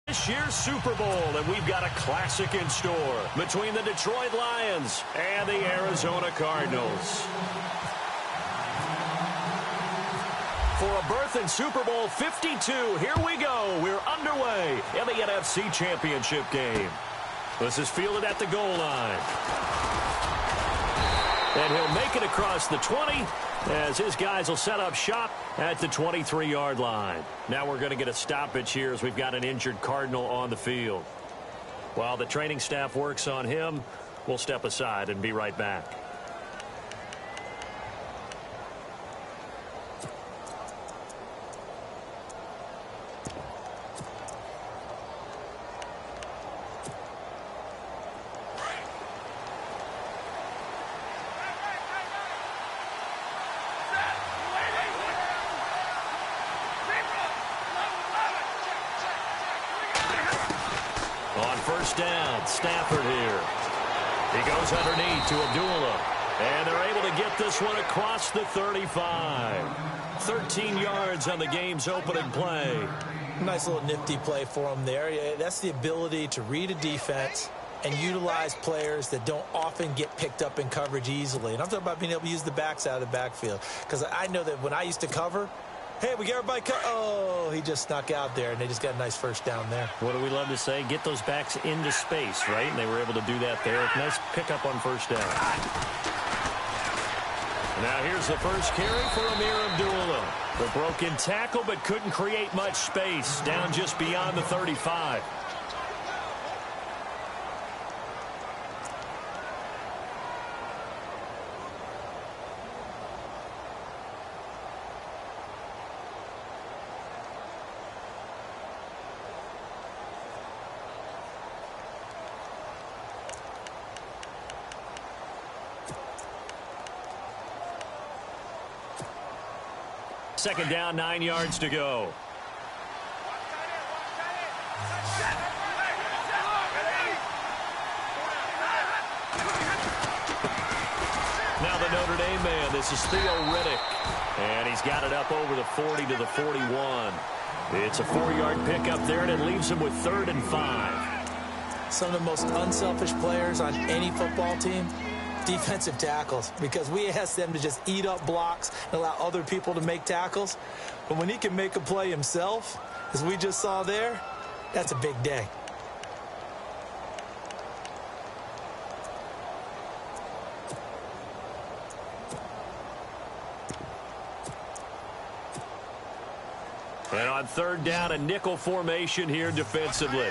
This year's Super Bowl, and we've got a classic in store between the Detroit Lions and the Arizona Cardinals. For a berth in Super Bowl 52, here we go. We're underway in the NFC Championship game. This is fielded at the goal line. And he'll make it across the 20 as his guys will set up shop at the 23-yard line. Now we're going to get a stoppage here as we've got an injured Cardinal on the field. While the training staff works on him, we'll step aside and be right back. First down, Stafford here. He goes underneath to Abdullah. And they're able to get this one across the 35. 13 yards on the game's opening play. Nice little nifty play for him there. That's the ability to read a defense and utilize players that don't often get picked up in coverage easily. And I'm talking about being able to use the backs out of the backfield. Because I know that when I used to cover, hey, we got everybody oh, he just snuck out there, and they just got a nice first down there. What do we love to say? Get those backs into space, right? And they were able to do that there. Nice pickup on first down. Now here's the first carry for Amir Abdullah. The broken tackle, but couldn't create much space. Down just beyond the 35. Second down, 9 yards to go. Now the Notre Dame man, this is Theo Riddick. And he's got it up over the 40 to the 41. It's a 4-yard pickup there, and it leaves him with 3rd and 5. Some of the most unselfish players on any football team, defensive tackles, because we ask them to just eat up blocks and allow other people to make tackles. But when he can make a play himself, as we just saw there, that's a big day. And on 3rd down, a nickel formation here defensively.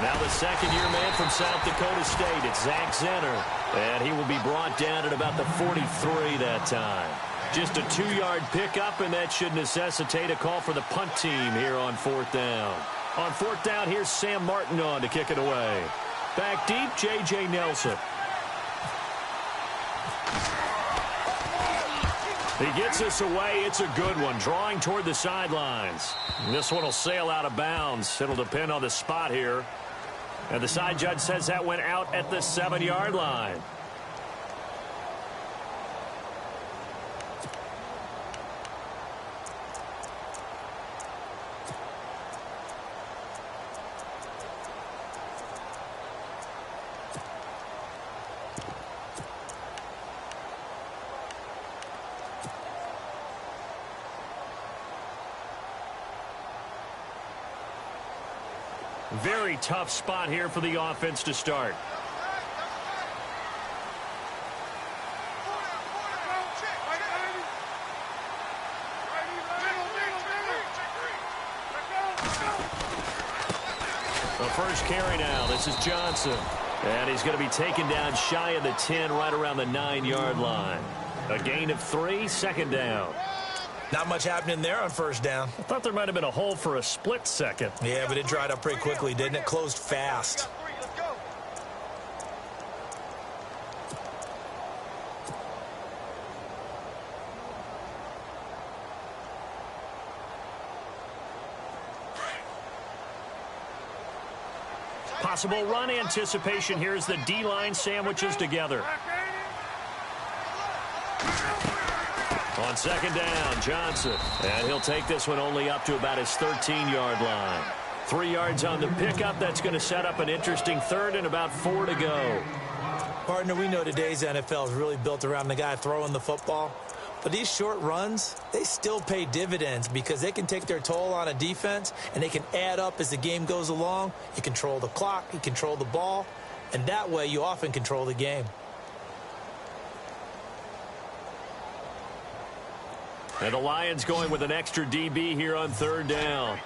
Now the second-year man from South Dakota State, it's Zach Zenner. And he will be brought down at about the 43 that time. Just a 2-yard pickup, and that should necessitate a call for the punt team here on 4th down. On 4th down, here's Sam Martin on to kick it away. Back deep, J.J. Nelson. He gets this away. It's a good one, drawing toward the sidelines. This one will sail out of bounds. It'll depend on the spot here. And the side judge says that went out at the 7-yard line. Very tough spot here for the offense to start. The first carry now. This is Johnson. And he's going to be taken down shy of the 10, right around the 9-yard line. A gain of 3, 2nd down. Not much happening there on 1st down. I thought there might have been a hole for a split second. Yeah, but it dried up pretty quickly, didn't it? Closed fast. Possible run anticipation here as the D-line sandwiches together. On second down, Johnson. And he'll take this one only up to about his 13-yard line. 3 yards on the pickup. That's going to set up an interesting third and about 4 to go. Partner, we know today's NFL is really built around the guy throwing the football. But these short runs, they still pay dividends because they can take their toll on a defense and they can add up as the game goes along. You control the clock, you control the ball, and that way you often control the game. And the Lions going with an extra DB here on third down.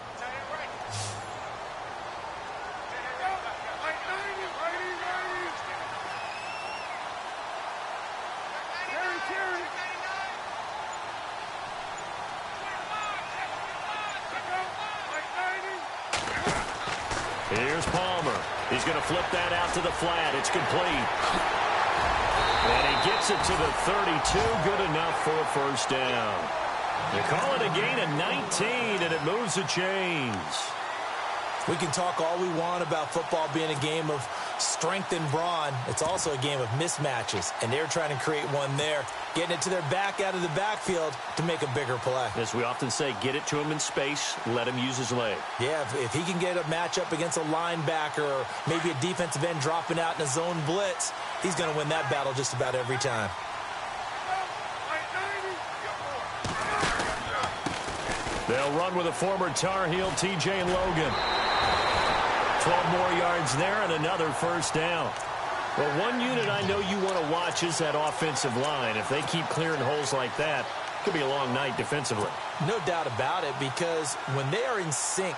Here's Palmer. He's going to flip that out to the flat. It's complete. And he gets it to the 32. Good enough for a first down. They call it a gain of 19, and it moves the chains. We can talk all we want about football being a game of strength and brawn. It's also a game of mismatches, and they're trying to create one there, getting it to their back out of the backfield to make a bigger play. As we often say, get it to him in space, let him use his leg. Yeah, if he can get a matchup against a linebacker or maybe a defensive end dropping out in a zone blitz, he's going to win that battle just about every time. They'll run with a former Tar Heel, T.J. Logan. 12 more yards there and another first down. Well, one unit I know you want to watch is that offensive line. If they keep clearing holes like that, it could be a long night defensively. No doubt about it, because when they are in sync,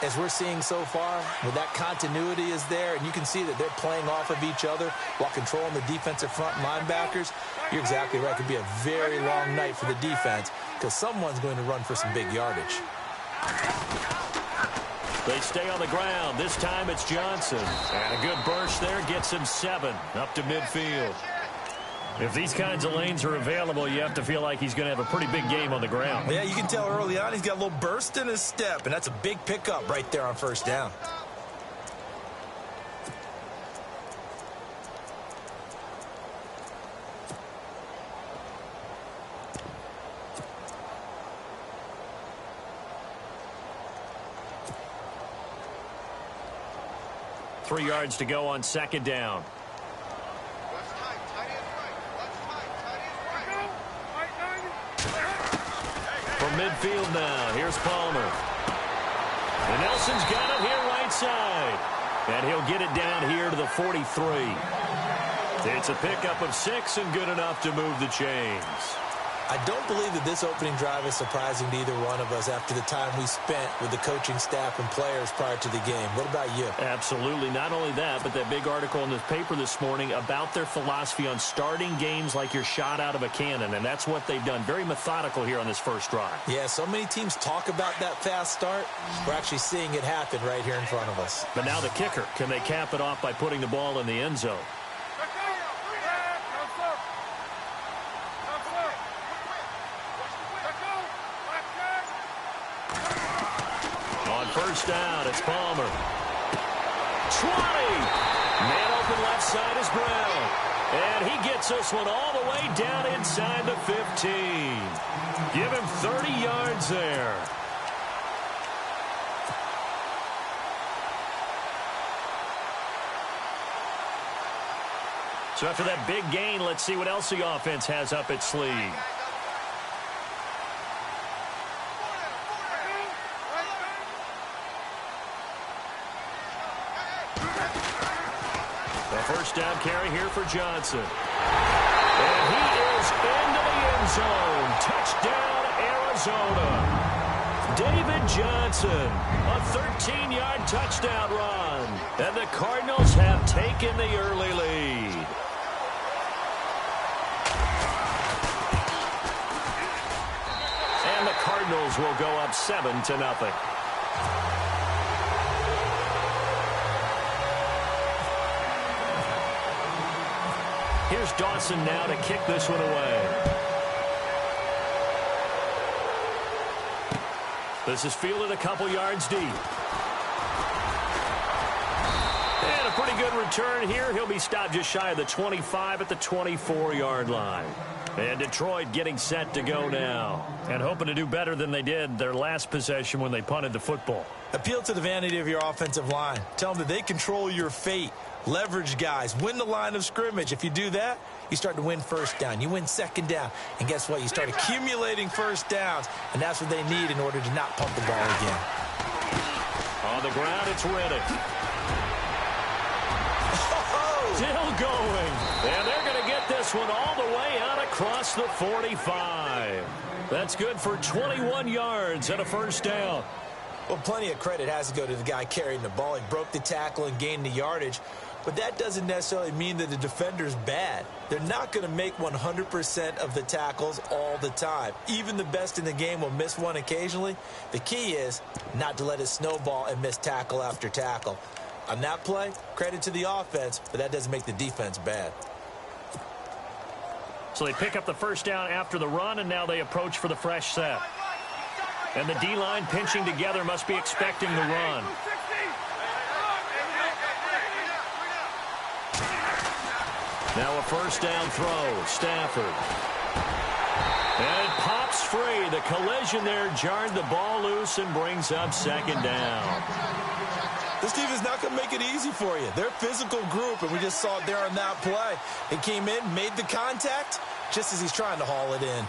as we're seeing so far, when that continuity is there, and you can see that they're playing off of each other while controlling the defensive front linebackers, you're exactly right. It could be a very long night for the defense because someone's going to run for some big yardage. They stay on the ground. This time it's Johnson. And a good burst there gets him 7 up to midfield. If these kinds of lanes are available, you have to feel like he's going to have a pretty big game on the ground. Yeah, you can tell early on he's got a little burst in his step, and that's a big pickup right there on first down. Three yards to go on second down. From midfield now, here's Palmer. And Nelson's got it here right side. And he'll get it down here to the 43. It's a pickup of 6 and good enough to move the chains. I don't believe that this opening drive is surprising to either one of us after the time we spent with the coaching staff and players prior to the game. What about you? Absolutely. Not only that, but that big article in the paper this morning about their philosophy on starting games like you're shot out of a cannon, and that's what they've done. Very methodical here on this first drive. Yeah, so many teams talk about that fast start. We're actually seeing it happen right here in front of us. But now the kicker. Can they cap it off by putting the ball in the end zone? First down, it's Palmer. 20! Man open left side is Brown. And he gets this one all the way down inside the 15. Give him 30 yards there. So after that big gain, let's see what else the offense has up its sleeve. First down carry here for Johnson. And he is into the end zone. Touchdown, Arizona. David Johnson, a 13-yard touchdown run. And the Cardinals have taken the early lead. And the Cardinals will go up 7-0. Here's Dawson now to kick this one away. This is fielded a couple yards deep. a pretty good return here. He'll be stopped just shy of the 25 at the 24-yard line. And Detroit getting set to go now. And hoping to do better than they did their last possession when they punted the football. Appeal to the vanity of your offensive line. Tell them that they control your fate. Leverage guys. Win the line of scrimmage. If you do that, you start to win first down. You win second down. And guess what? You start accumulating first downs. And that's what they need in order to not pump the ball again. On the ground, it's Riddick. Still going. And they're going to get this one all the way out across the 45. That's good for 21 yards and a first down. Well, plenty of credit has to go to the guy carrying the ball. He broke the tackle and gained the yardage. But that doesn't necessarily mean that the defender's bad. They're not going to make 100% of the tackles all the time. Even the best in the game will miss one occasionally. The key is not to let it snowball and miss tackle after tackle. On that play, credit to the offense, but that doesn't make the defense bad. So they pick up the first down after the run, and now they approach for the fresh set. And the D-line pinching together must be expecting the run. Now a first down throw. Stafford. And it pops free. The collision there jarred the ball loose and brings up second down. This team is not going to make it easy for you. They're a physical group, and we just saw it there on that play. They came in, made the contact, just as he's trying to haul it in.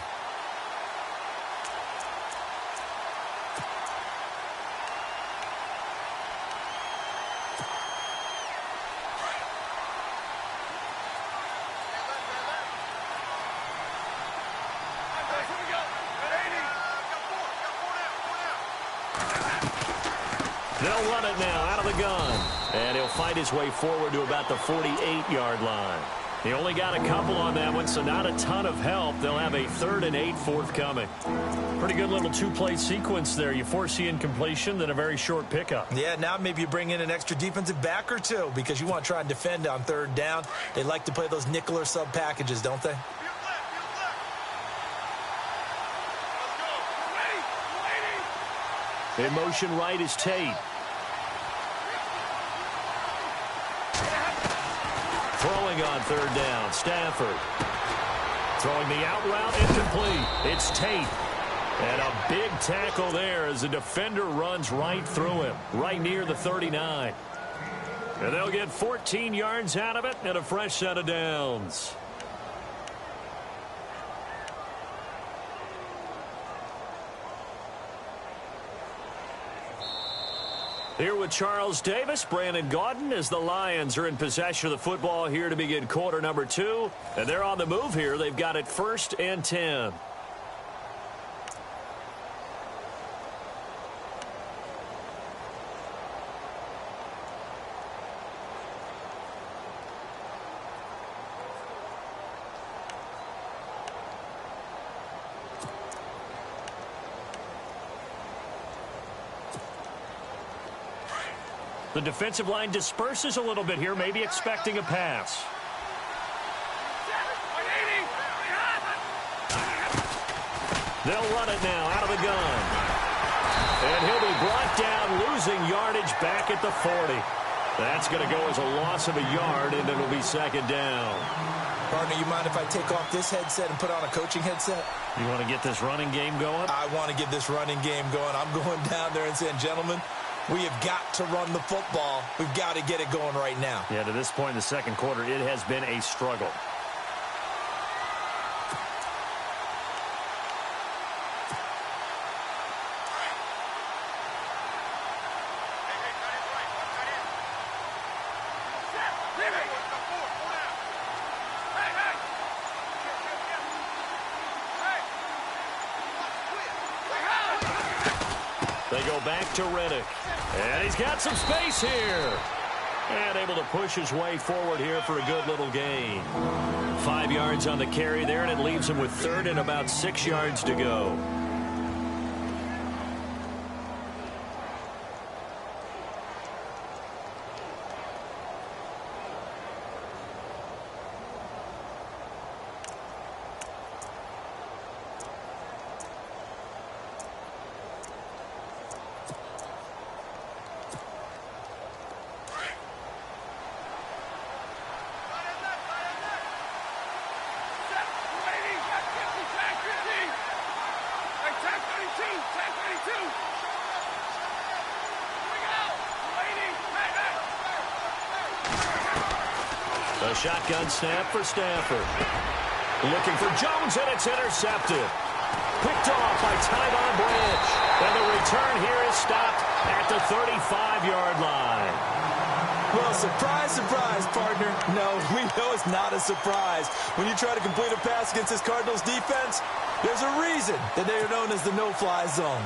They'll run it now out of the gun. And he'll fight his way forward to about the 48-yard line. He only got a couple on that one, so not a ton of help. They'll have a 3rd and 8 forthcoming. Pretty good little two-play sequence there. You force the incompletion, then a very short pickup. Yeah, now maybe you bring in an extra defensive back or two because you want to try and defend on 3rd down. They like to play those nickel or sub packages, don't they? In motion right is Tate. Throwing on 3rd down, Stafford. Throwing the out route, incomplete. It's Tate. And a big tackle there as the defender runs right through him, right near the 39. And they'll get 14 yards out of it and a fresh set of downs. Here with Charles Davis, Brandon Gaudin, as the Lions are in possession of the football here to begin quarter number 2. And they're on the move here. They've got it 1st and 10. The defensive line disperses a little bit here, maybe expecting a pass. They'll run it now out of the gun. And he'll be brought down, losing yardage back at the 40. That's going to go as a loss of a yard, and it'll be 2nd down. Partner, you mind if I take off this headset and put on a coaching headset? You want to get this running game going? I want to get this running game going. I'm going down there and saying, gentlemen, we have got to run the football. We've got to get it going right now. Yeah, to this point in the second quarter, it has been a struggle. They go back to Riddick. And he's got some space here. And able to push his way forward here for a good little gain. 5 yards on the carry there, and it leaves him with 3rd and about 6 yards to go. The shotgun snap for Stafford. Looking for Jones, and it's intercepted. Picked off by Tyvon Branch. And the return here is stopped at the 35-yard line. Well, surprise, surprise, partner. No, we know it's not a surprise. When you try to complete a pass against this Cardinals defense, there's a reason that they are known as the no-fly zone.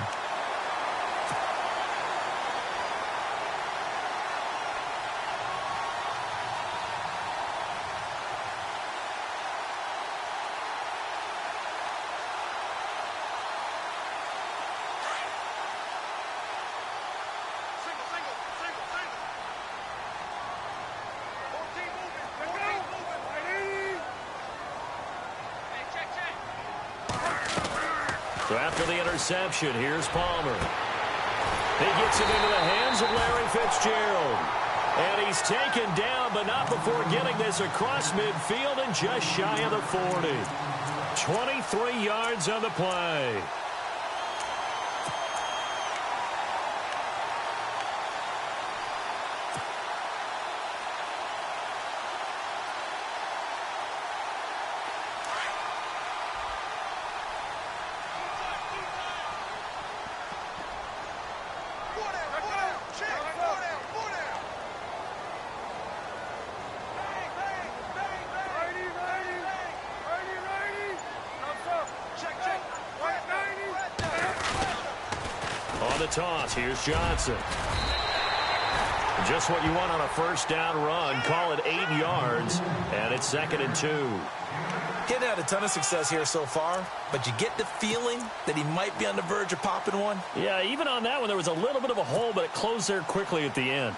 So after the interception, here's Palmer. He gets it into the hands of Larry Fitzgerald. And he's taken down, but not before getting this across midfield and just shy of the 40. 23 yards on the play. On the toss, here's Johnson. Just what you want on a first down run. Call it 8 yards, and it's 2nd and 2. Getting had a ton of success here so far, but you get the feeling that he might be on the verge of popping one. Yeah, even on that one, there was a little bit of a hole, but it closed there quickly at the end.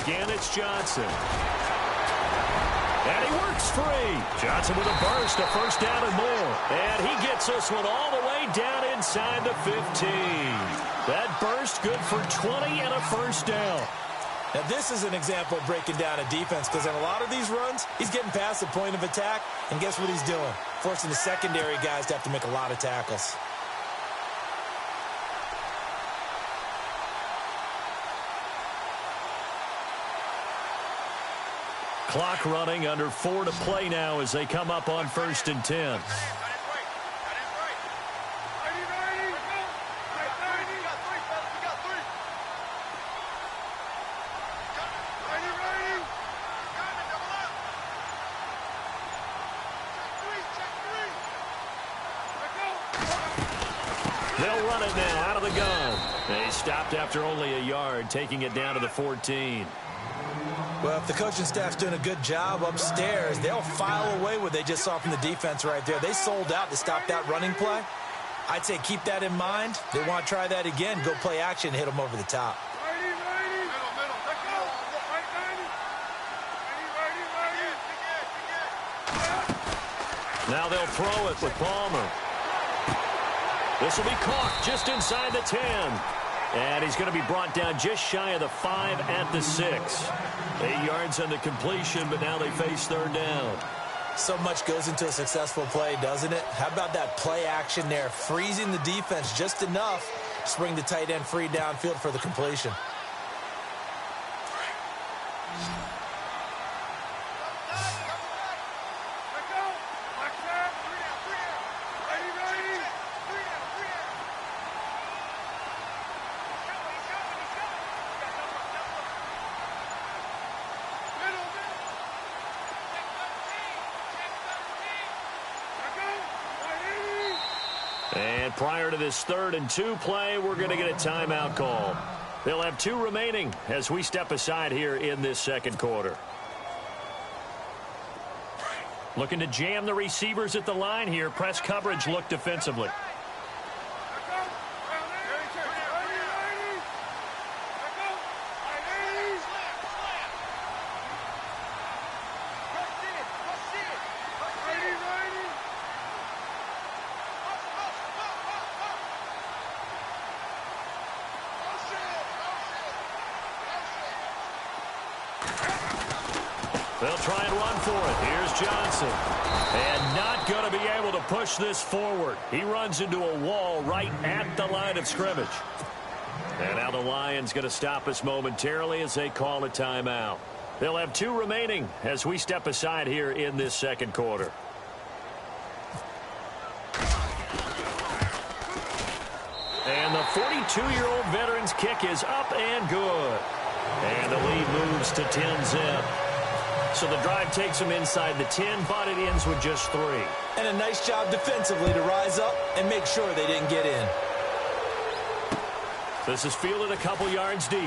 Again, it's Johnson. And he works free. Johnson with a burst, a first down and more. And he gets this one all the way down inside the 15. That burst good for 20 and a first down. Now, this is an example of breaking down a defense, because in a lot of these runs, he's getting past the point of attack, and guess what he's doing? Forcing the secondary guys to have to make a lot of tackles. Clock running, under 4 to play now as they come up on 1st and 10. They'll run it now out of the gun. They stopped after only a yard, taking it down to the 14. Well, if the coaching staff's doing a good job upstairs, they'll file away what they just saw from the defense right there. They sold out to stop that running play. I'd say keep that in mind. They want to try that again, go play action, hit them over the top. Now they'll throw it with Palmer. This will be caught just inside the 10. And he's going to be brought down just shy of the 5 at the 6. 8 yards on the completion, but now they face 3rd down. So much goes into a successful play, doesn't it? How about that play action there, freezing the defense just enough to bring the tight end free downfield for the completion. And prior to this 3rd and 2 play, we're going to get a timeout call. They'll have 2 remaining as we step aside here in this 2nd quarter. Looking to jam the receivers at the line here. Press coverage look defensively. They'll try and run for it. Here's Johnson. And not going to be able to push this forward. He runs into a wall right at the line of scrimmage. And now the Lions going to stop us momentarily as they call a timeout. They'll have 2 remaining as we step aside here in this second quarter. And the 42-year-old veteran's kick is up and good. And the lead moves to 10-zip. So the drive takes them inside the 10, but it ends with just 3. And a nice job defensively to rise up and make sure they didn't get in. This is fielded a couple yards deep.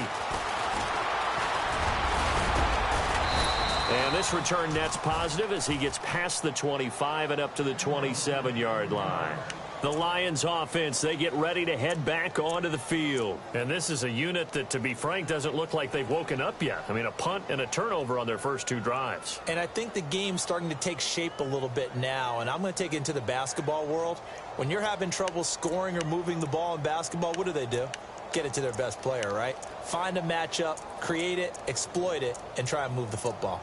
And this return net's positive as he gets past the 25 and up to the 27-yard line. The Lions offense, they get ready to head back onto the field. And this is a unit that, to be frank, doesn't look like they've woken up yet. I mean, a punt and a turnover on their first 2 drives. And I think the game's starting to take shape a little bit now. And I'm going to take it into the basketball world. When you're having trouble scoring or moving the ball in basketball, what do? Get it to their best player, right? Find a matchup, create it, exploit it, and try and move the football.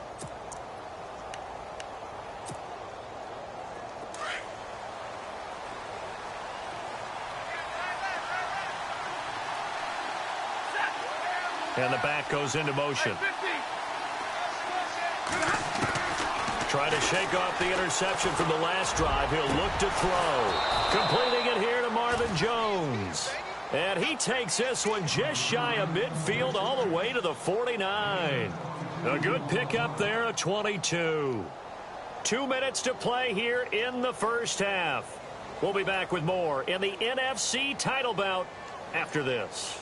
And the back goes into motion. Trying to shake off the interception from the last drive. He'll look to throw. Completing it here to Marvin Jones. And he takes this one just shy of midfield all the way to the 49. A good pickup there of 22. 2 minutes to play here in the first half. We'll be back with more in the NFC title bout after this.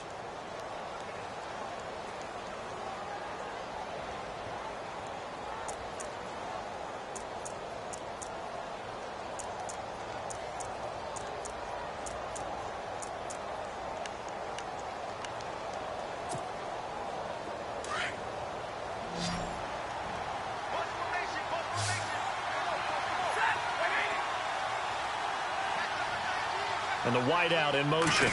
And the wideout in motion.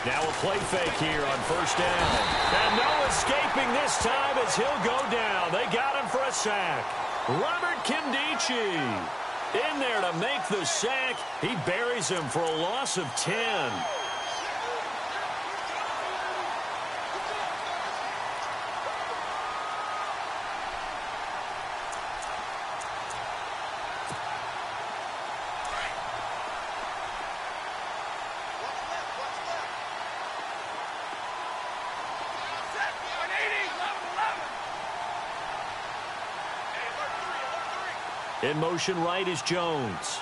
Now a play fake here on first down. And no escaping this time as he'll go down. They got him for a sack. Robert Kindici in there to make the sack. He buries him for a loss of 10. In motion right is Jones.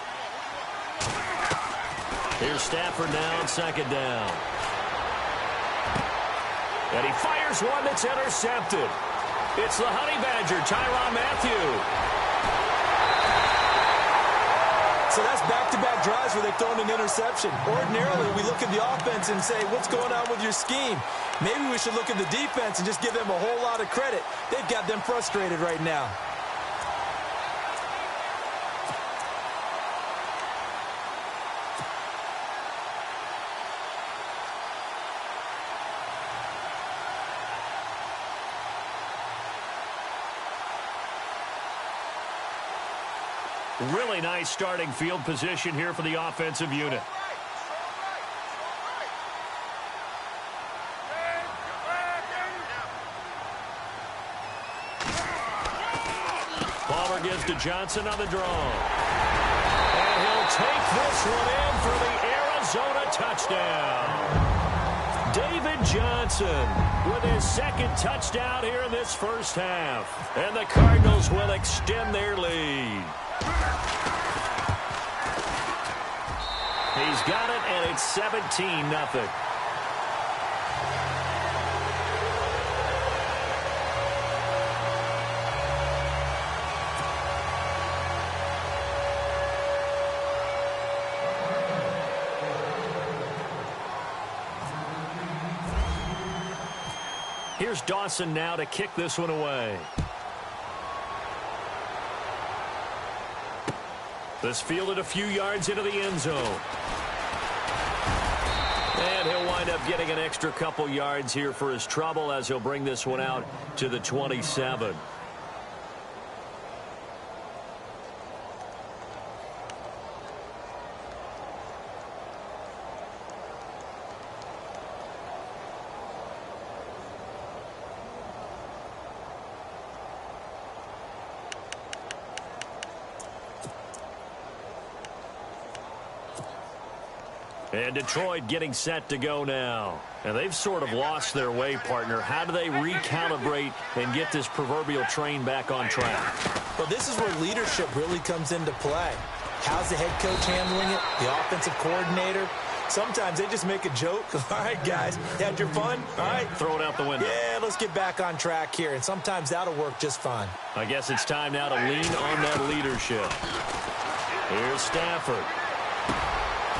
Here's Stafford now on second down. And he fires one that's intercepted. It's the Honey Badger, Tyrann Mathieu. So that's back-to-back drives where they've thrown an interception. Ordinarily, we look at the offense and say, what's going on with your scheme? Maybe we should look at the defense and just give them a whole lot of credit. They've got them frustrated right now. Really nice starting field position here for the offensive unit. Palmer gives to Johnson on the draw. And he'll take this one in for the Arizona touchdown. David Johnson with his second touchdown here in this first half. And the Cardinals will extend their lead. He's got it, and it's 17-0. Here's Dawson now to kick this one away. This fielded a few yards into the end zone. And he'll wind up getting an extra couple yards here for his trouble as he'll bring this one out to the 27. And Detroit getting set to go now. And they've sort of lost their way, partner. How do they recalibrate and get this proverbial train back on track? Well, this is where leadership really comes into play. How's the head coach handling it? The offensive coordinator? Sometimes they just make a joke. All right, guys, you had your fun? All right. Throw it out the window. Yeah, let's get back on track here. And sometimes that'll work just fine. I guess it's time now to lean on that leadership. Here's Stafford.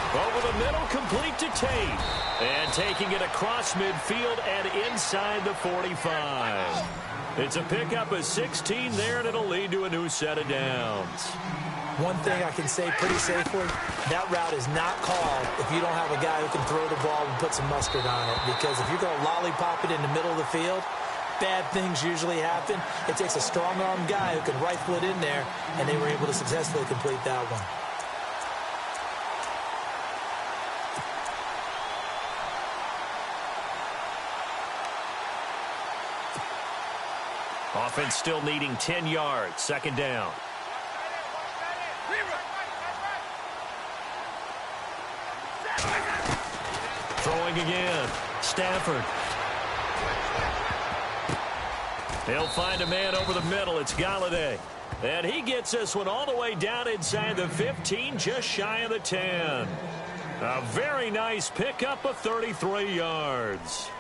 Over the middle, complete to Tate. And taking it across midfield and inside the 45. It's a pickup of 16 there, and it'll lead to a new set of downs. One thing I can say pretty safely, that route is not called if you don't have a guy who can throw the ball and put some mustard on it. Because if you're going to lollipop it in the middle of the field, bad things usually happen. It takes a strong-arm guy who can rifle it in there, and they were able to successfully complete that one. Offense still needing 10 yards. Second down. Throwing again. Stafford. He'll find a man over the middle. It's Galladay. And he gets this one all the way down inside the 15, just shy of the 10. A very nice pickup of 33 yards.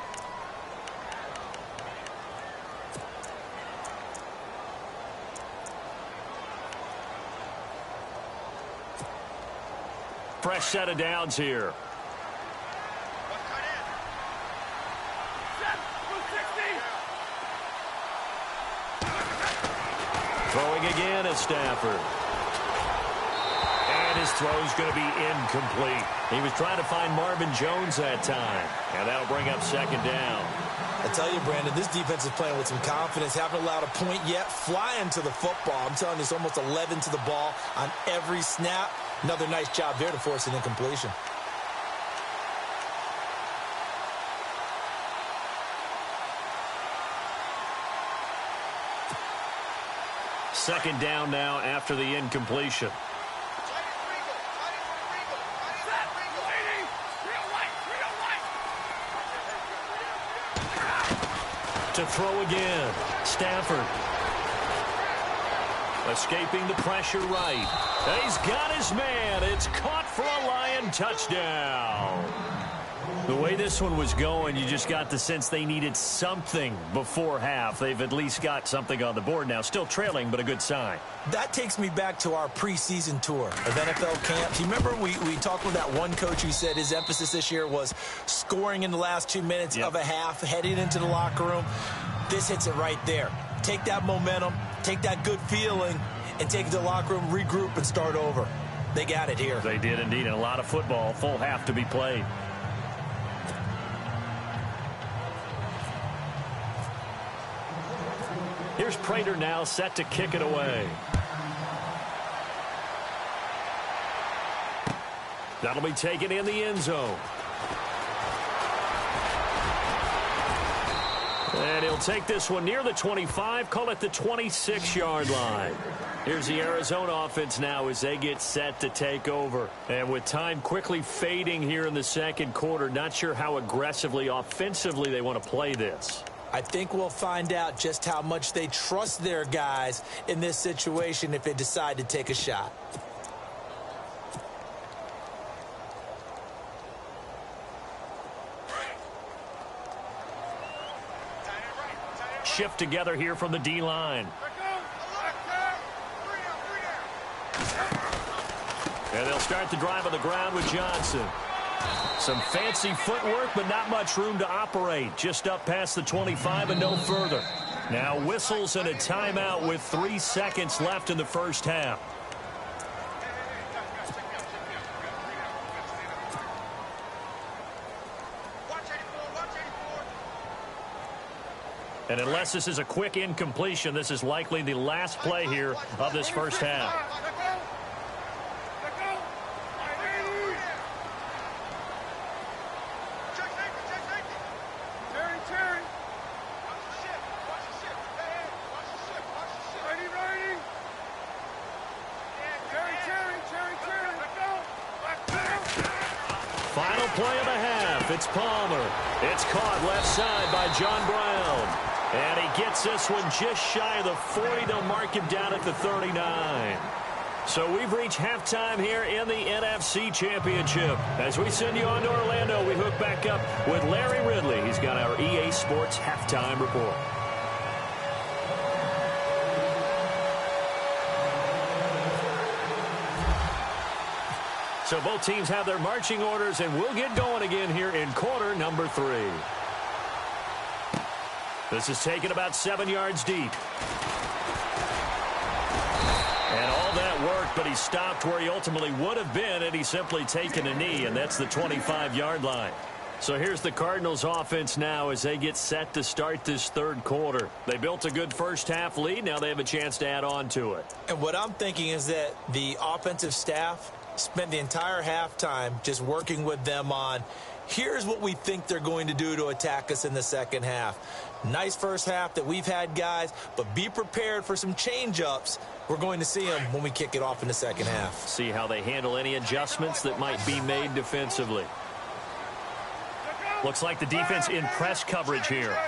Fresh set of downs here. Throwing again at Stafford. And his throw's going to be incomplete. He was trying to find Marvin Jones that time. And that'll bring up second down. I tell you, Brandon, this defense is playing with some confidence. Haven't allowed a point yet. Flying to the football. I'm telling you, it's almost 11 to the ball on every snap. Another nice job there to force an incompletion. Second down now after the incompletion. To throw again. Stafford. Escaping the pressure right. He's got his man. It's caught for a Lion touchdown. The way this one was going, you just got the sense they needed something before half. They've at least got something on the board now. Still trailing, but a good sign. That takes me back to our preseason tour of NFL camps. You remember we talked with that one coach who said his emphasis this year was scoring in the last 2 minutes of a half, heading into the locker room. This hits it right there. Take that momentum, take that good feeling, and take it to the locker room, regroup, and start over. They got it here. They did indeed, and a lot of football, full half to be played. Here's Prater now set to kick it away. That'll be taken in the end zone. And he'll take this one near the 25, call it the 26-yard line. Here's the Arizona offense now as they get set to take over. And with time quickly fading here in the second quarter, not sure how aggressively, offensively they want to play this. I think we'll find out just how much they trust their guys in this situation if they decide to take a shot. Shift together here from the D-line. And they'll start the drive on the ground with Johnson. Some fancy footwork, but not much room to operate. Just up past the 25 and no further. Now whistles and a timeout with 3 seconds left in the first half. And unless this is a quick incompletion, this is likely the last play here of this first half. Final play of the half. It's Palmer. It's caught left side by John Brown. And he gets this one just shy of the 40. They'll mark him down at the 39. So we've reached halftime here in the NFC Championship. As we send you on to Orlando, we hook back up with Larry Ridley. He's got our EA Sports halftime report. So both teams have their marching orders, and we'll get going again here in quarter number 3. This is taken about 7 yards deep. And all that worked, but he stopped where he ultimately would have been had he simply taken a knee, and that's the 25-yard line. So here's the Cardinals offense now as they get set to start this third quarter. They built a good first-half lead. Now they have a chance to add on to it. And what I'm thinking is that the offensive staff spent the entire halftime just working with them on, here's what we think they're going to do to attack us in the second half. Nice first half that we've had, guys, but be prepared for some change-ups. We're going to see them when we kick it off in the second half. See how they handle any adjustments that might be made defensively. Looks like the defense in press coverage here.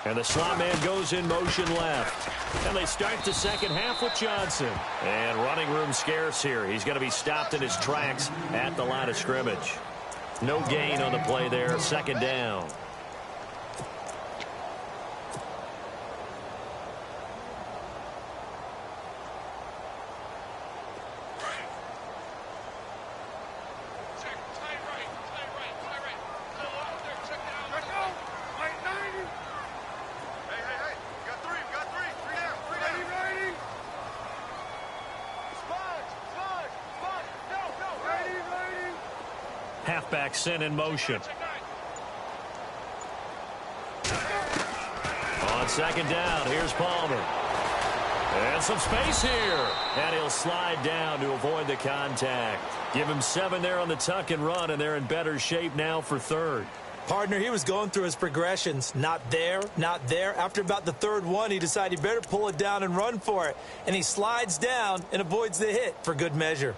And the slot man goes in motion left. And they start the second half with Johnson. And running room scarce here. He's going to be stopped in his tracks at the line of scrimmage. No gain on the play there. Second down. Halfback sent in motion. On second down, here's Palmer. And some space here. And he'll slide down to avoid the contact. Give him 7 there on the tuck and run, and they're in better shape now for third. Partner, he was going through his progressions. Not there, not there. After about the third one, he decided he better pull it down and run for it. And he slides down and avoids the hit for good measure.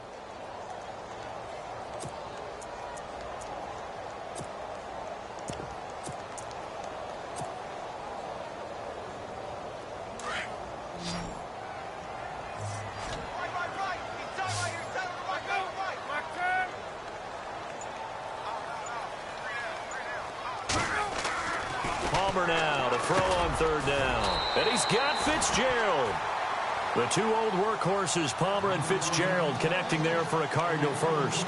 Now to throw on third down. And he's got Fitzgerald. The two old workhorses, Palmer and Fitzgerald, connecting there for a Cardinal first.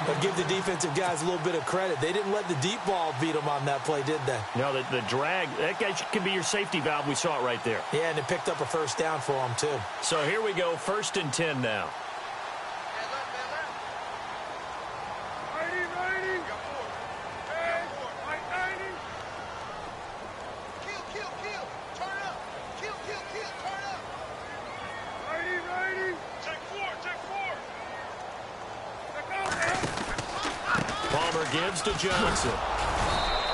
But give the defensive guys a little bit of credit. They didn't let the deep ball beat them on that play, did they? No, the drag, that guy can be your safety valve. We saw it right there. Yeah, and it picked up a first down for them, too. So here we go, 1st and 10 now. Gives to Johnson.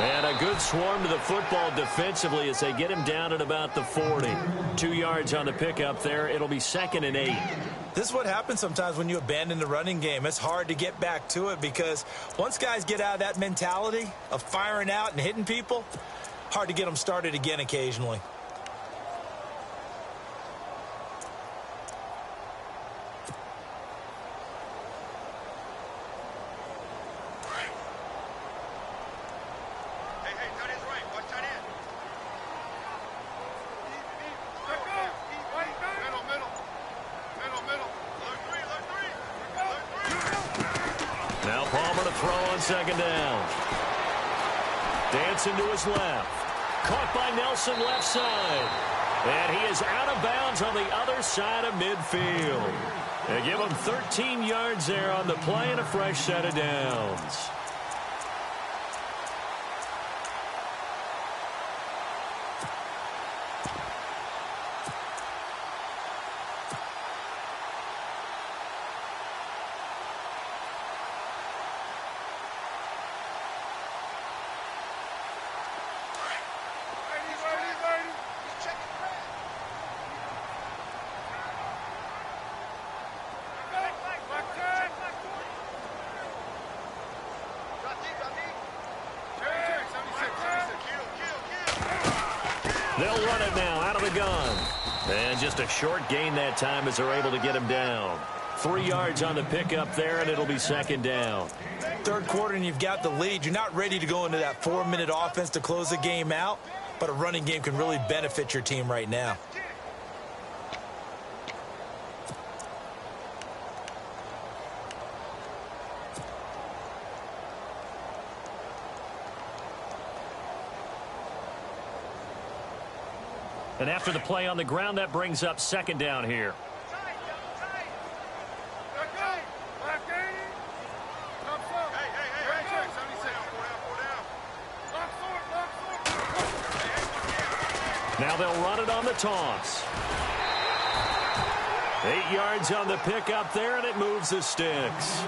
And a good swarm to the football defensively as they get him down at about the 40. 2 yards on the pickup there. It'll be 2nd and 8. This is what happens sometimes when you abandon the running game. It's hard to get back to it because once guys get out of that mentality of firing out and hitting people, hard to get them started again occasionally. Second down. Dancing to his left. Caught by Nelson left side. And he is out of bounds on the other side of midfield. They give him 13 yards there on the play and a fresh set of downs. They'll run it now out of the gun. And just a short gain that time as they're able to get him down. 3 yards on the pickup there, and it'll be second down. Third quarter, and you've got the lead. You're not ready to go into that 4-minute offense to close the game out, but a running game can really benefit your team right now. And after the play on the ground, that brings up second down here. Now they'll run it on the toss. 8 yards on the pickup there, and it moves the sticks.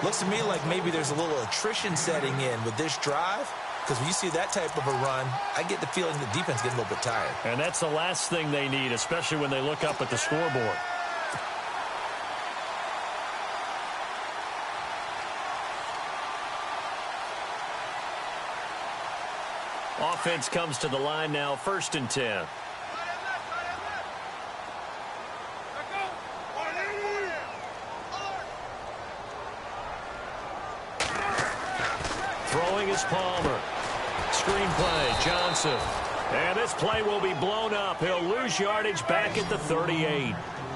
Looks to me like maybe there's a little attrition setting in with this drive. Because when you see that type of a run, I get the feeling the defense gets a little bit tired. And that's the last thing they need, especially when they look up at the scoreboard. Offense comes to the line now, 1st and 10. Throwing is Palmer. Screen play, Johnson. And this play will be blown up. He'll lose yardage back at the 38.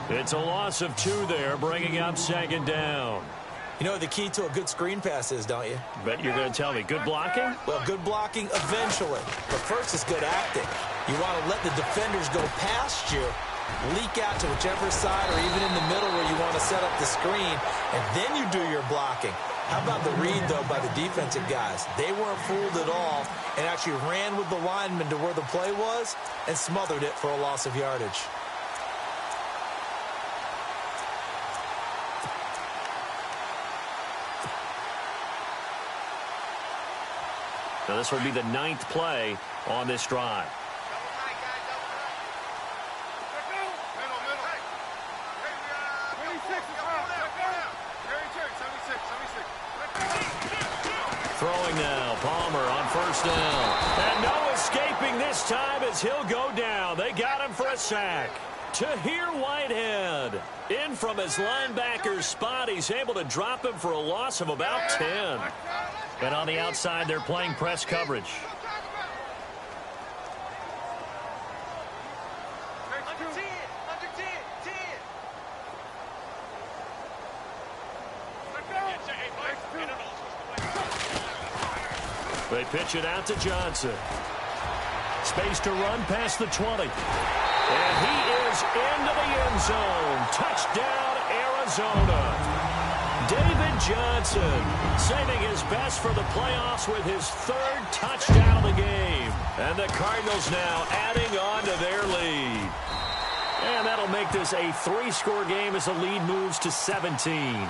It's a loss of 2 there, bringing up second down. You know what the key to a good screen pass is, don't you? Bet you're going to tell me. Good blocking? Well, good blocking eventually. But first is good acting. You want to let the defenders go past you, leak out to whichever side or even in the middle where you want to set up the screen, and then you do your blocking. How about the read, though, by the defensive guys? They weren't fooled at all and actually ran with the lineman to where the play was and smothered it for a loss of yardage. Now this will be the 9th play on this drive. Throwing now, Palmer on 1st down. And no escaping this time as he'll go down. They got him for a sack. Tahir Whitehead in from his linebacker's spot. He's able to drop him for a loss of about 10. And on the outside, they're playing press coverage. They pitch it out to Johnson. Space to run past the 20. And he is into the end zone. Touchdown, Arizona. David Johnson saving his best for the playoffs with his 3rd touchdown of the game. And the Cardinals now adding on to their lead. And that'll make this a 3-score game as the lead moves to 17.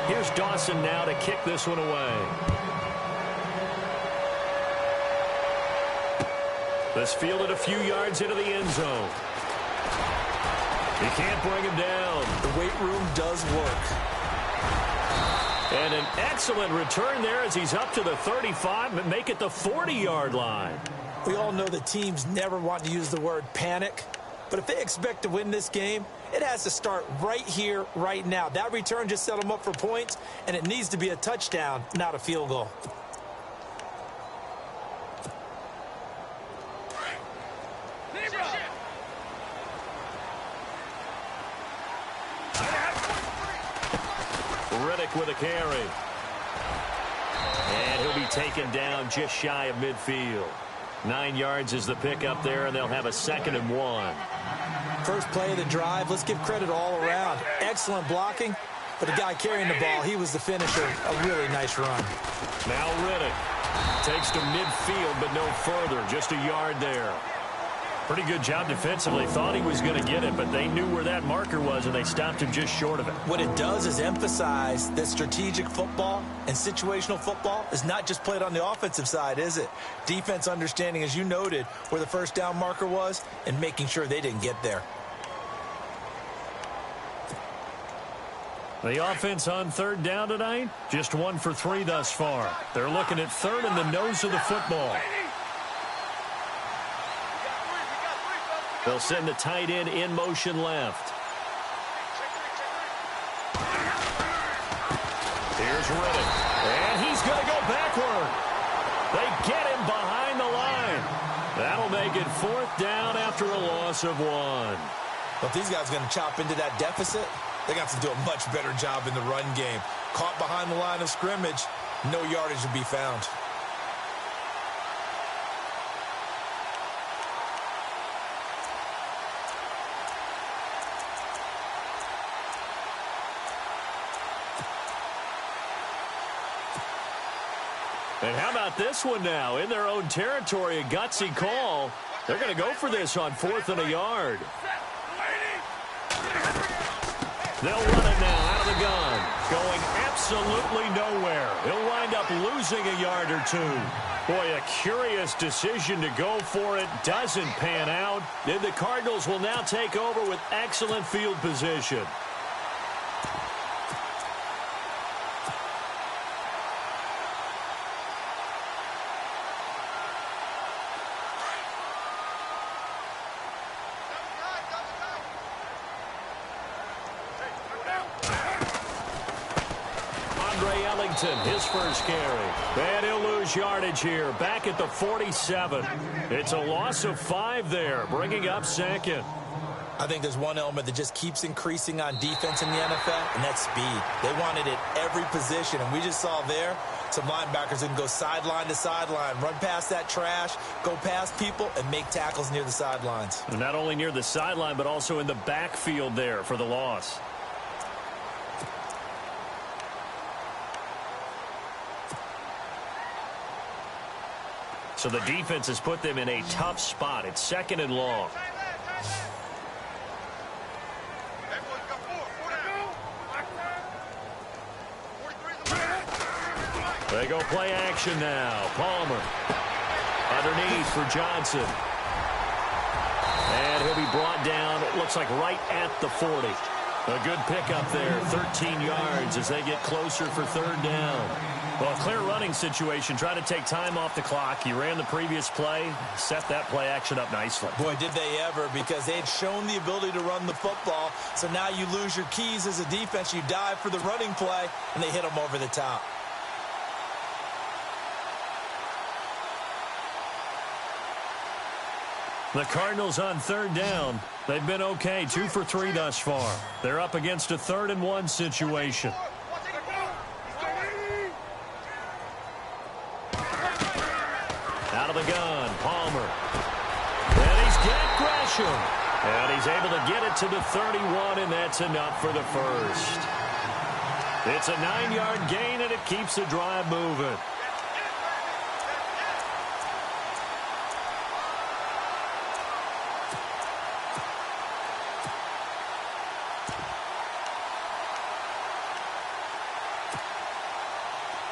Here's Dawson now to kick this one away. This fielded a few yards into the end zone. He can't bring him down. The weight room does work. And an excellent return there as he's up to the 35 and make it the 40-yard line. We all know that teams never want to use the word panic. But if they expect to win this game, it has to start right here, right now. That return just set them up for points, and it needs to be a touchdown, not a field goal. Riddick with a carry. And he'll be taken down just shy of midfield. 9 yards is the pickup there, and they'll have a 2nd and 1. First play of the drive, let's give credit all around. Excellent blocking, but the guy carrying the ball, he was the finisher. A really nice run. Now Riddick takes to midfield, but no further. Just a yard there. Pretty good job defensively. Thought he was going to get it, but they knew where that marker was, and they stopped him just short of it. What it does is emphasize that strategic football and situational football is not just played on the offensive side, is it? Defense understanding, as you noted, where the 1st down marker was and making sure they didn't get there. The offense on third down tonight, just 1 for 3 thus far. They're looking at third in the nose of the football. They'll send the tight end in motion left. Here's Riddick, and he's going to go backward. They get him behind the line. That'll make it 4th down after a loss of 1. Well, if these guys are going to chop into that deficit, they got to do a much better job in the run game. Caught behind the line of scrimmage, no yardage to be found. And how about this one now? In their own territory, a gutsy call. They're going to go for this on 4th and a yard. They'll run it now out of the gun. Going absolutely nowhere. He'll wind up losing a yard or 2. Boy, a curious decision to go for it. Doesn't pan out. And the Cardinals will now take over with excellent field position. His first carry. And he'll lose yardage here. Back at the 47. It's a loss of 5 there, bringing up 2nd. I think there's one element that just keeps increasing on defense in the NFL, and that's speed. They want it at every position, and we just saw there some linebackers that can go sideline to sideline, run past that trash, go past people, and make tackles near the sidelines. And not only near the sideline, but also in the backfield there for the loss. So the defense has put them in a tough spot. It's 2nd and long. They go play action now. Palmer underneath for Johnson. And he'll be brought down, it looks like right at the 40. A good pickup there, 13 yards as they get closer for 3rd down. Well, a clear running situation. Try to take time off the clock. You ran the previous play, set that play action up nicely. Boy, did they ever, because they had shown the ability to run the football. So now you lose your keys as a defense. You dive for the running play, and they hit them over the top. The Cardinals on 3rd down. They've been okay, 2 for 3 thus far. They're up against a 3rd and 1 situation. Out of the gun, Palmer. And he's got Gresham. And he's able to get it to the 31, and that's enough for the first. It's a 9-yard gain, and it keeps the drive moving.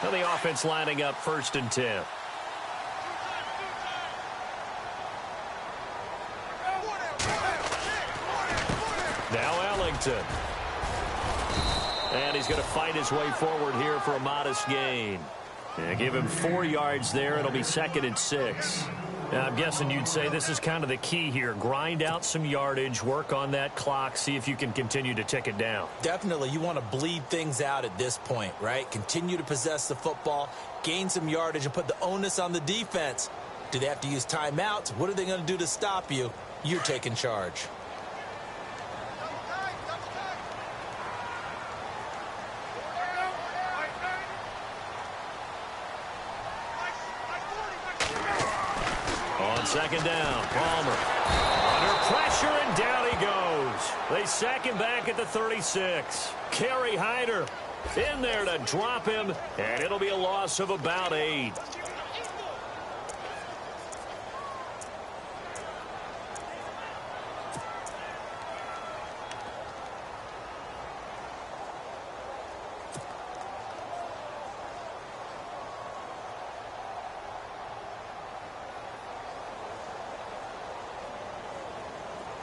Now the offense lining up 1st and 10. Now Ellington. And he's going to fight his way forward here for a modest gain. And give him 4 yards there. It'll be 2nd and 6. Now, I'm guessing you'd say this is kind of the key here. Grind out some yardage, work on that clock, see if you can continue to tick it down. Definitely. You want to bleed things out at this point, right? Continue to possess the football, gain some yardage, and put the onus on the defense. Do they have to use timeouts? What are they going to do to stop you? You're taking charge. On 2nd down, Palmer under pressure, and down he goes. They sack him back at the 36. Kerry Hyder in there to drop him, and it'll be a loss of about 8.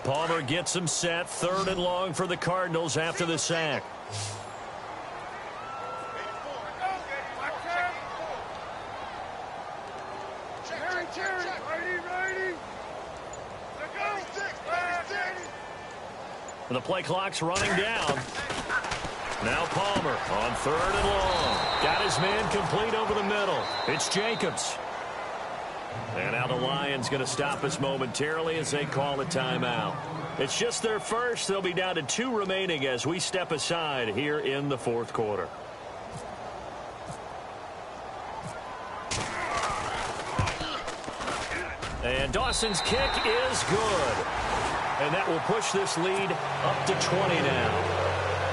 Palmer gets him set, 3rd and long for the Cardinals after the sack. The play clock's running down. Now Palmer on 3rd and long. Got his man complete over the middle. It's Jacobs. And now the Lions going to stop us momentarily as they call a timeout. It's just their first. They'll be down to 2 remaining as we step aside here in the 4th quarter. And Dawson's kick is good. And that will push this lead up to 20 now.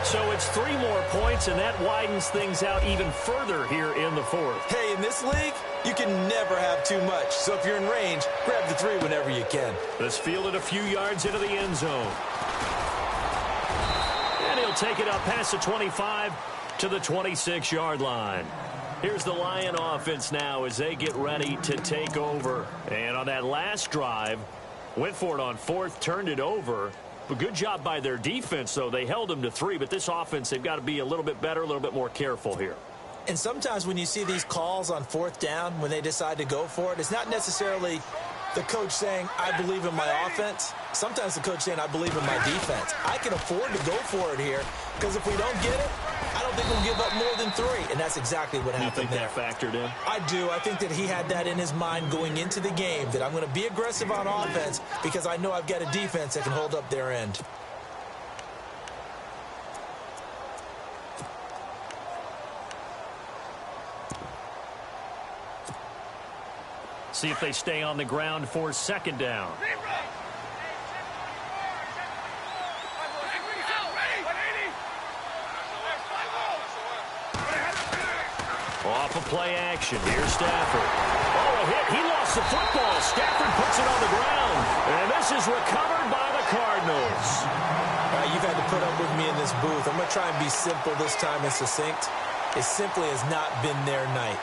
So it's 3 more points, and that widens things out even further here in the 4th. Hey, in this league, you can never have too much. So if you're in range, grab the 3 whenever you can. This fielded a few yards into the end zone. And he'll take it up past the 25 to the 26-yard line. Here's the Lion offense now as they get ready to take over. And on that last drive, went for it on 4th, turned it over. But good job by their defense, though. They held them to 3, but this offense, they've got to be a little bit better, a little bit more careful here. And sometimes when you see these calls on 4th down, when they decide to go for it, it's not necessarily the coach saying, I believe in my offense. Sometimes the coach saying, I believe in my defense. I can afford to go for it here because if we don't get it, I don't think we'll give up more than 3. And that's exactly what happened there. You think that factored in? I do. I think that he had that in his mind going into the game, that I'm going to be aggressive on offense because I know I've got a defense that can hold up their end. See if they stay on the ground for 2nd down. Off of play action. Here's Stafford. Oh, a hit. He lost the football. Stafford puts it on the ground. And this is recovered by the Cardinals. You've had to put up with me in this booth. I'm going to try and be simple this time and succinct. It simply has not been their night.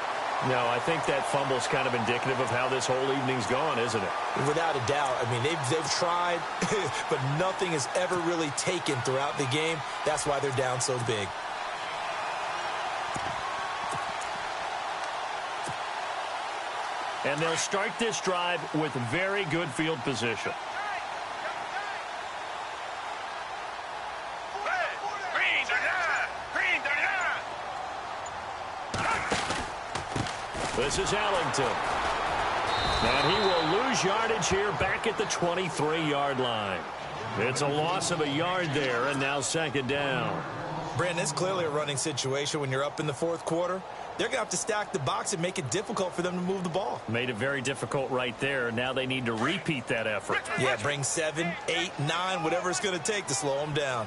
No, I think that fumble's kind of indicative of how this whole evening's gone, isn't it? Without a doubt. I mean, they've tried, but nothing is ever really taken throughout the game. That's why they're down so big. And they'll start this drive with very good field position. This is Ellington. And he will lose yardage here back at the 23-yard line. It's a loss of a yard there, and now 2nd down. Brandon, it's clearly a running situation when you're up in the 4th quarter. They're going to have to stack the box and make it difficult for them to move the ball. Made it very difficult right there. Now they need to repeat that effort. Yeah, bring 7, 8, 9, whatever it's going to take to slow them down.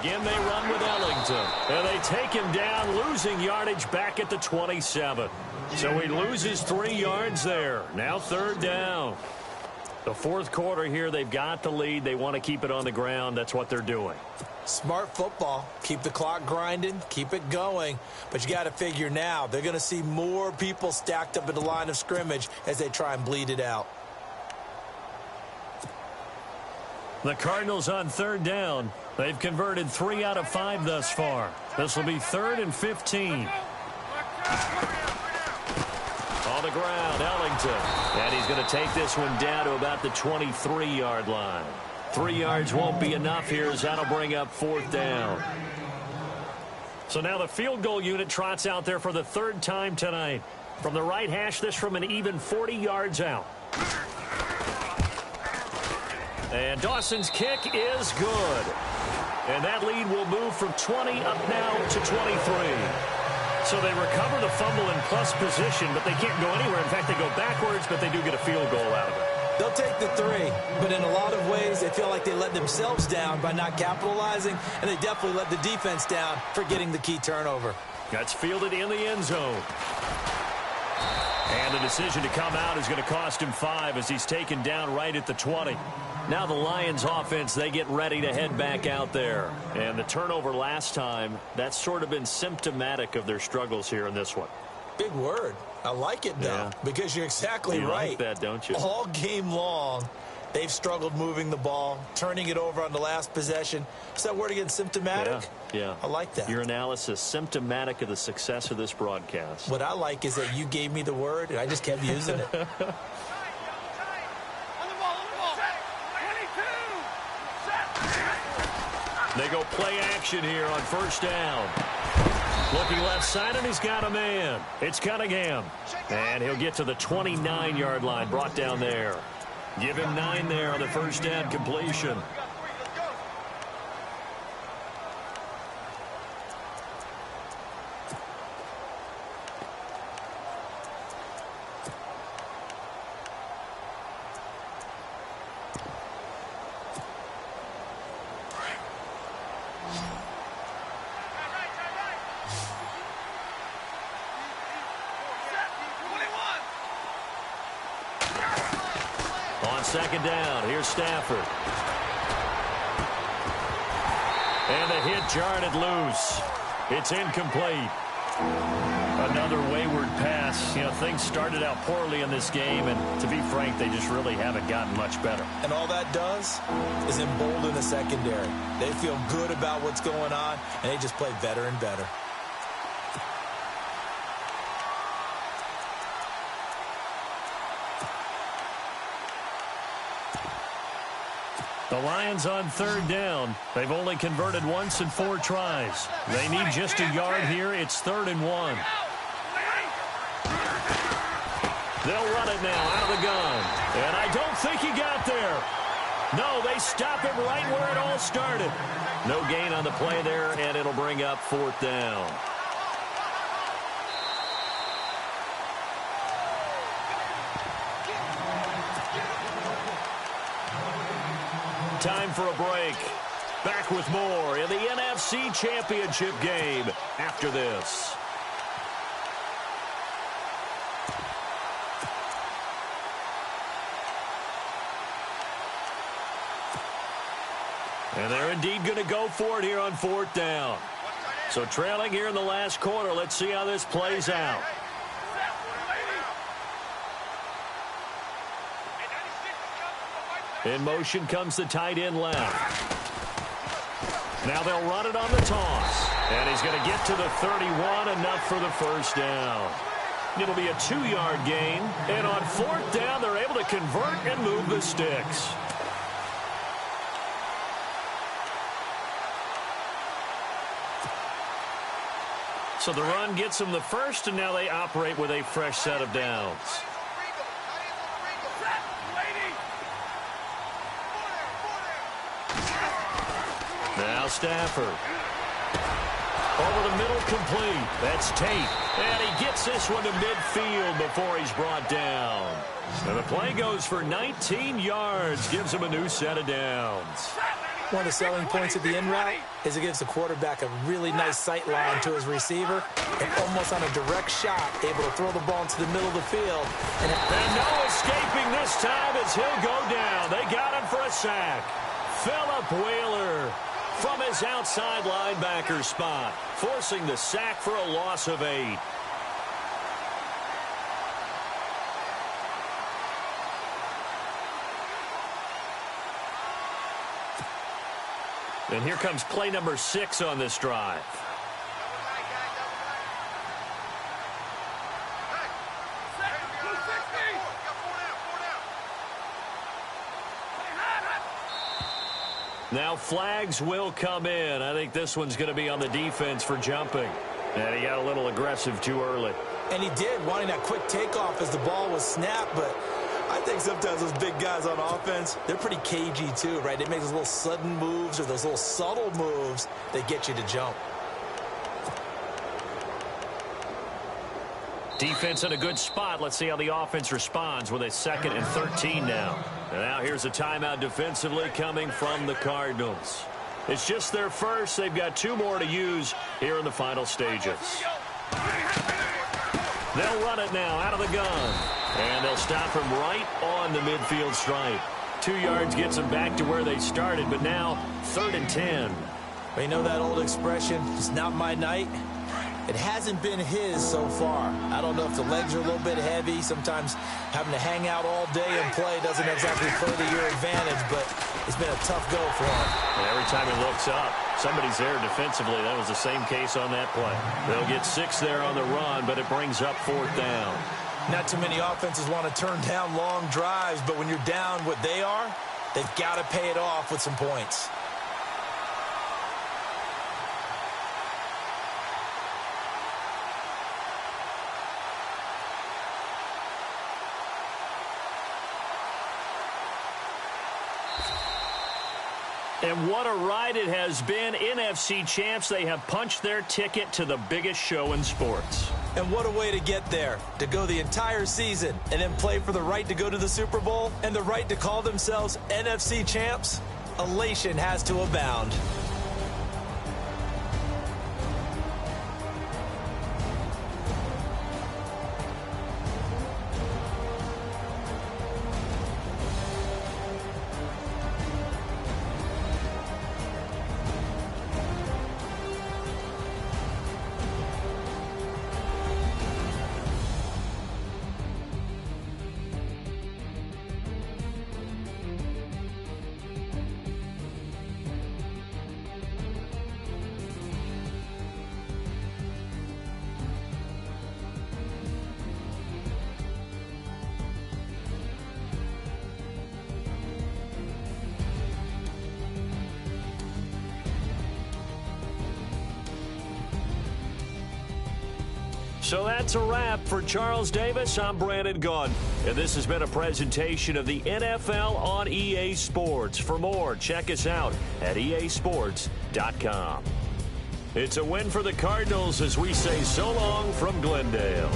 Again, they run with Ellington. And they take him down, losing yardage back at the 27. So he loses 3 yards there. Now 3rd down. The 4th quarter here, they've got the lead. They want to keep it on the ground. That's what they're doing. Smart football. Keep the clock grinding. Keep it going. But you got to figure now, they're going to see more people stacked up at the line of scrimmage as they try and bleed it out. The Cardinals on 3rd down. They've converted 3 out of 5 thus far. This will be 3rd and 15. On the ground, Ellington. And he's going to take this one down to about the 23-yard line. 3 yards won't be enough here as that'll bring up 4th down. So now the field goal unit trots out there for the 3rd time tonight. From the right hash, this from an even 40 yards out. And Dawson's kick is good. And that lead will move from 20 up now to 23. So they recover the fumble in plus position, but they can't go anywhere. In fact, they go backwards, but they do get a field goal out of it. They'll take the 3, but in a lot of ways, they feel like they let themselves down by not capitalizing, and they definitely let the defense down for getting the key turnover. That's fielded in the end zone. And the decision to come out is going to cost him 5 as he's taken down right at the 20. Now the Lions offense, they get ready to head back out there. And the turnover last time, that's sort of been symptomatic of their struggles here in this one. Big word. I like it, though, because you're exactly right. You like that, don't you? All game long, They've struggled moving the ball, turning it over on the last possession. Is that word again, symptomatic? Yeah. I like that. Your analysis, symptomatic of the success of this broadcast. What I like is that you gave me the word, and I just kept using it. They go play action here on first down. Looking left side, and he's got a man. It's Cunningham. And he'll get to the 29-yard line, brought down there. Give him 9 there on the first down completion. Second down, here's Stafford. And the hit jarred it loose. It's incomplete. Another wayward pass. You know, things started out poorly in this game, and to be frank, they just really haven't gotten much better. And all that does is embolden the secondary. They feel good about what's going on, and they just play better and better. The Lions on third down. They've only converted once in 4 tries. They need just a yard here. It's 3rd and 1. They'll run it now out of the gun. And I don't think he got there. No, they stop him right where it all started. No gain on the play there, and it'll bring up 4th down. Time for a break. Back with more in the NFC Championship game after this. And they're indeed going to go for it here on 4th down. So trailing here in the last quarter. Let's see how this plays out. In motion comes the tight end left. Now they'll run it on the toss. And he's going to get to the 31, enough for the first down. It'll be a 2-yard gain. And on 4th down, they're able to convert and move the sticks. So the run gets them the first, and now they operate with a fresh set of downs. Now Stafford. Over the middle, complete. That's Tate. And he gets this one to midfield before he's brought down. And the play goes for 19 yards. Gives him a new set of downs. One of the selling points of the in route is it gives the quarterback a really nice sight line to his receiver, and almost on a direct shot, able to throw the ball into the middle of the field. And no escaping this time as he'll go down. They got him for a sack. Philip Wheeler from his outside linebacker spot, forcing the sack for a loss of 8. And here comes play number 6 on this drive. Now flags will come in. I think this one's going to be on the defense for jumping. And he got a little aggressive too early. And he did, wanting that quick takeoff as the ball was snapped, but I think sometimes those big guys on offense, they're pretty cagey too, right? They make those little sudden moves or those little subtle moves that get you to jump. Defense in a good spot. Let's see how the offense responds with a 2nd and 13 now. And now here's a timeout defensively coming from the Cardinals. It's just their first. They've got 2 more to use here in the final stages. They'll run it now out of the gun. And they'll stop him right on the midfield stripe. 2 yards gets them back to where they started, but now 3rd and 10. You know that old expression, it's not my night. It hasn't been his so far. I don't know if the legs are a little bit heavy. Sometimes having to hang out all day and play doesn't exactly further your advantage, but it's been a tough go for him. And every time he looks up, somebody's there defensively. That was the same case on that play. They'll get 6 there on the run, but it brings up 4th down. Not too many offenses want to turn down long drives, but when you're down what they are, they've got to pay it off with some points. And what a ride it has been. NFC champs, they have punched their ticket to the biggest show in sports. And what a way to get there, to go the entire season and then play for the right to go to the Super Bowl and the right to call themselves NFC champs. Elation has to abound. So that's a wrap for Charles Davis. I'm Brandon Gunn, and this has been a presentation of the NFL on EA Sports. For more, check us out at easports.com. It's a win for the Cardinals as we say so long from Glendale.